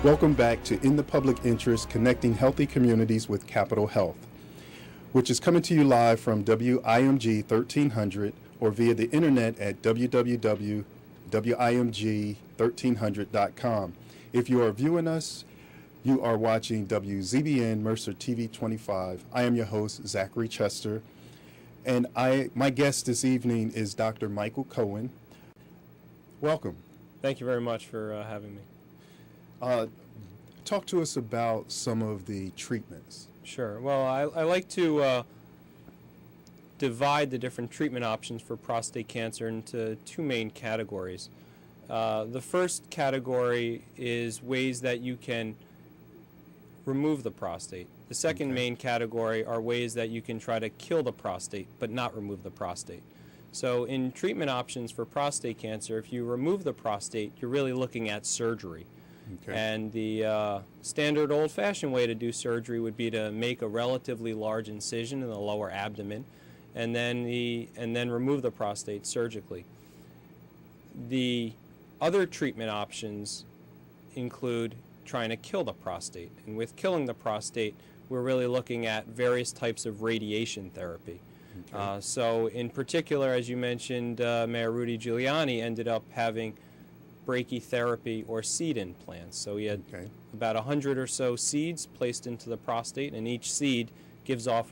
Welcome back to In the Public Interest, Connecting Healthy Communities with Capital Health, which is coming to you live from WIMG 1300 or via the internet at www.wimg1300.com. If you are viewing us, you are watching WZBN Mercer TV 25. I am your host, Zachary Chester, and my guest this evening is Dr. Michael Cohen. Welcome. Thank you very much for having me. Talk to us about some of the treatments. Sure. Well, I like to divide the different treatment options for prostate cancer into two main categories. The first category is ways that you can remove the prostate. The second main category are ways that you can try to kill the prostate but not remove the prostate. So in treatment options for prostate cancer, if you remove the prostate, you're really looking at surgery. Okay. And the standard old-fashioned way to do surgery would be to make a relatively large incision in the lower abdomen and then remove the prostate surgically. The other treatment options include trying to kill the prostate. And with killing the prostate, we're really looking at various types of radiation therapy. Okay. So in particular, as you mentioned, Mayor Rudy Giuliani ended up having brachytherapy or seed implants. So he had about 100 or so seeds placed into the prostate, and each seed gives off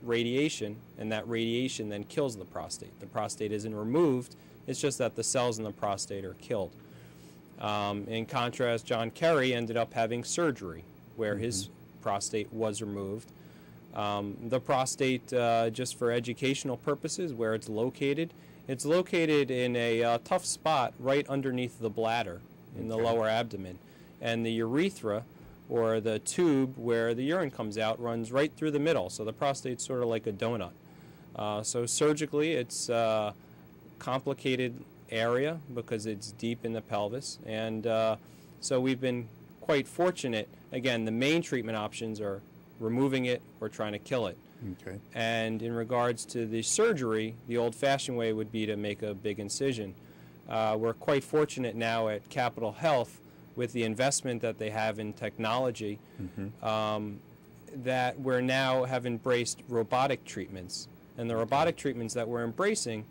radiation, and that radiation then kills the prostate. The prostate isn't removed, it's just that the cells in the prostate are killed. In contrast, John Kerry ended up having surgery where his prostate was removed. The prostate, just for educational purposes, where it's located in a tough spot right underneath the bladder in the lower abdomen. And the urethra, or the tube where the urine comes out, runs right through the middle. So the prostate's sort of like a donut. So surgically, it's a complicated area because it's deep in the pelvis. And so we've been quite fortunate. Again, the main treatment options are removing it or trying to kill it. Okay. And in regards to the surgery, the old-fashioned way would be to make a big incision. We're quite fortunate now at Capital Health with the investment that they have in technology that we're now have embraced robotic treatments. And the robotic treatments that we're embracing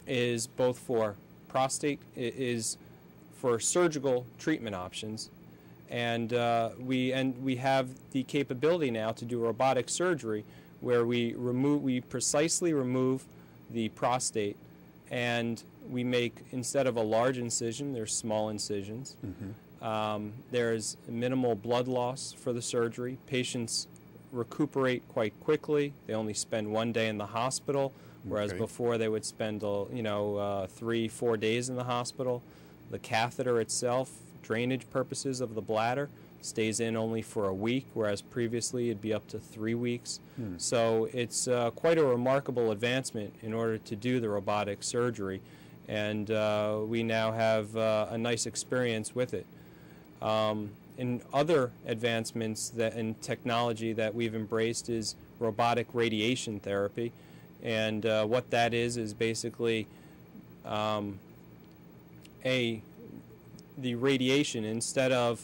is both for prostate, is for surgical treatment options, and we have the capability now to do robotic surgery where we precisely remove the prostate, and we make, instead of a large incision, there's small incisions. There's minimal blood loss for the surgery. Patients recuperate quite quickly. They only spend 1 day in the hospital, whereas before they would spend 3-4 days in the hospital. The catheter itself, drainage purposes of the bladder, stays in only for a week, whereas previously it'd be up to 3 weeks. So it's quite a remarkable advancement in order to do the robotic surgery, and we now have a nice experience with it. In other advancements in technology that we've embraced is robotic radiation therapy, and what that is basically the radiation, instead of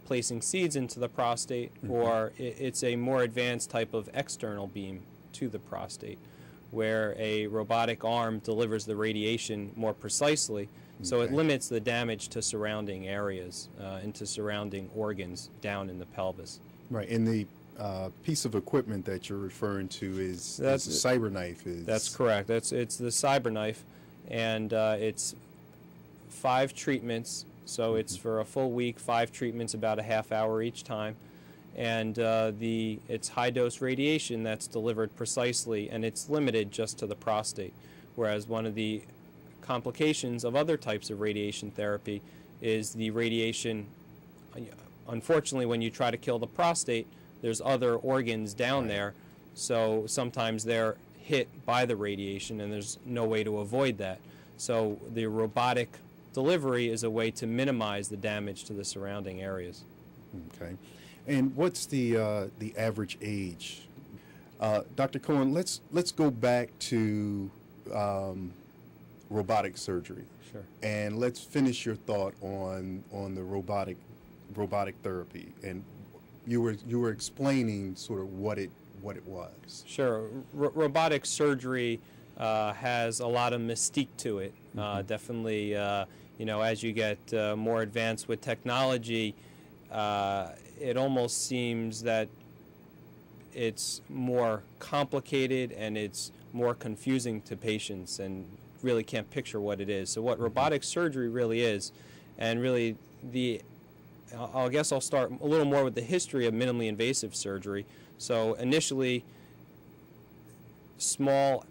placing seeds into the prostate, or it's a more advanced type of external beam to the prostate, where a robotic arm delivers the radiation more precisely, so it limits the damage to surrounding areas and to surrounding organs down in the pelvis. Right, and the piece of equipment that you're referring to is the CyberKnife. That's correct. It's the CyberKnife, and it's 5 treatments. So it's for a full week, 5 treatments, about a half hour each time. And it's high-dose radiation that's delivered precisely, and it's limited just to the prostate. Whereas one of the complications of other types of radiation therapy is the radiation. Unfortunately, when you try to kill the prostate, there's other organs down there, so sometimes they're hit by the radiation, and there's no way to avoid that. So the robotic delivery is a way to minimize the damage to the surrounding areas. Okay. And what's the average age? Dr. Cohen, let's go back to robotic surgery. Sure. And let's finish your thought on the robotic therapy. And you were explaining sort of what it was. Sure. Robotic surgery has a lot of mystique to it. Definitely, as you get more advanced with technology, it almost seems that it's more complicated and it's more confusing to patients and really can't picture what it is. So what robotic surgery really is, and really I guess I'll start a little more with the history of minimally invasive surgery. So initially, small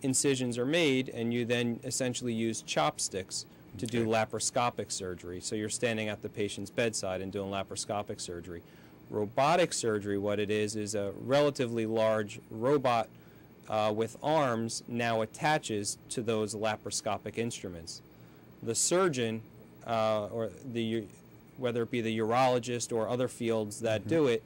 incisions are made, and you then essentially use chopsticks to do laparoscopic surgery. So you're standing at the patient's bedside and doing laparoscopic surgery. Robotic surgery, what it is a relatively large robot with arms now attaches to those laparoscopic instruments. The surgeon, whether it be the urologist or other fields that do it,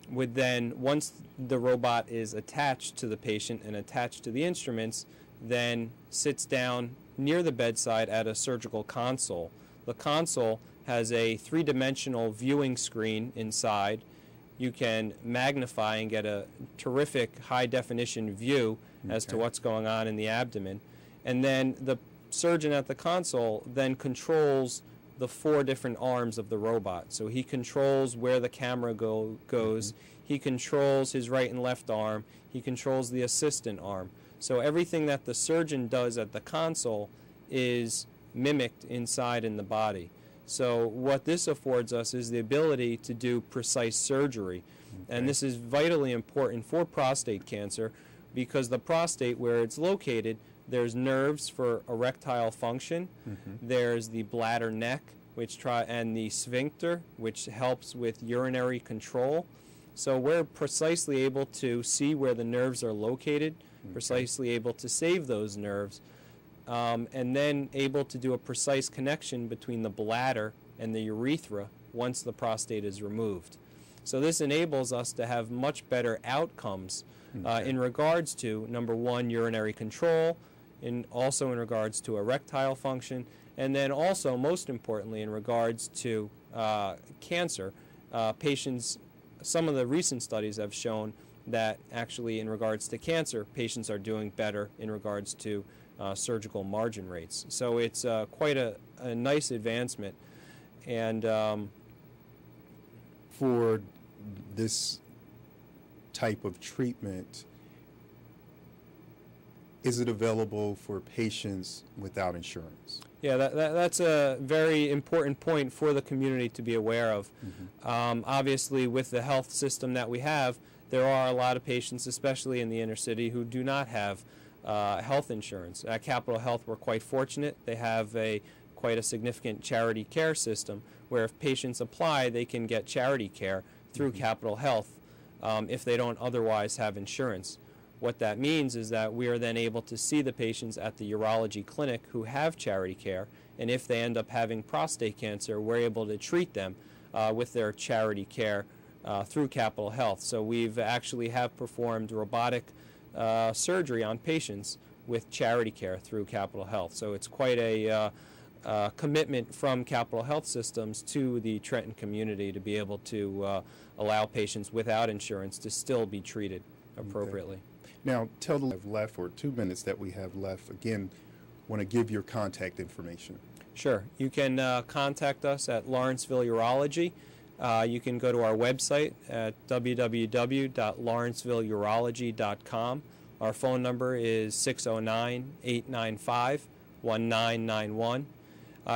would then, once the robot is attached to the patient and attached to the instruments, then sits down near the bedside at a surgical console. The console has a three-dimensional viewing screen inside. You can magnify and get a terrific high-definition view as to what's going on in the abdomen. And then the surgeon at the console then controls the 4 different arms of the robot. So he controls where the camera goes. He controls his right and left arm. He controls the assistant arm. So everything that the surgeon does at the console is mimicked inside in the body. So what this affords us is the ability to do precise surgery. And this is vitally important for prostate cancer because the prostate, where it's located, there's nerves for erectile function. There's the bladder neck, and the sphincter, which helps with urinary control. So we're precisely able to see where the nerves are located, precisely able to save those nerves, and then able to do a precise connection between the bladder and the urethra once the prostate is removed. So this enables us to have much better outcomes in regards to, number one, urinary control, and also in regards to erectile function, and then also, most importantly, in regards to cancer. Patients, some of the recent studies have shown that actually in regards to cancer, patients are doing better in regards to surgical margin rates. So it's quite a nice advancement. And for this type of treatment, is it available for patients without insurance? Yeah, that's a very important point for the community to be aware of. Obviously, with the health system that we have, there are a lot of patients, especially in the inner city, who do not have health insurance. At Capital Health, we're quite fortunate. They have quite a significant charity care system where if patients apply, they can get charity care through Capital Health if they don't otherwise have insurance. What that means is that we are then able to see the patients at the urology clinic who have charity care, and if they end up having prostate cancer, we're able to treat them with their charity care through Capital Health. So we've actually have performed robotic surgery on patients with charity care through Capital Health. So it's quite a commitment from Capital Health Systems to the Trenton community to be able to allow patients without insurance to still be treated appropriately. Okay. Now, tell the left for 2 minutes that we have left. Again, want to give your contact information. Sure. You can contact us at Lawrenceville Urology. You can go to our website at www.lawrencevilleurology.com. Our phone number is 609-895-1991.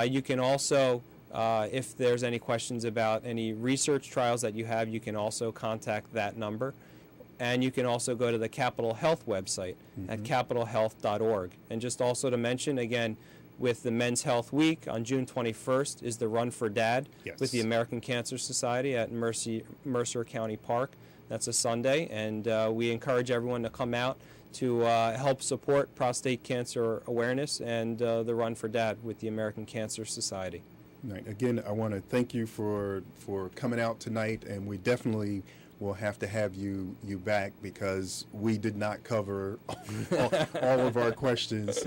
You can also, if there's any questions about any research trials that you have, you can also contact that number. And you can also go to the Capital Health website at capitalhealth.org. And just also to mention, again, with the Men's Health Week on June 21st is the Run for Dad with the American Cancer Society at Mercer County Park. That's a Sunday, and we encourage everyone to come out to help support prostate cancer awareness and the Run for Dad with the American Cancer Society. Right. Again, I want to thank you for coming out tonight, and we definitely we'll have to have you back because we did not cover all of our questions.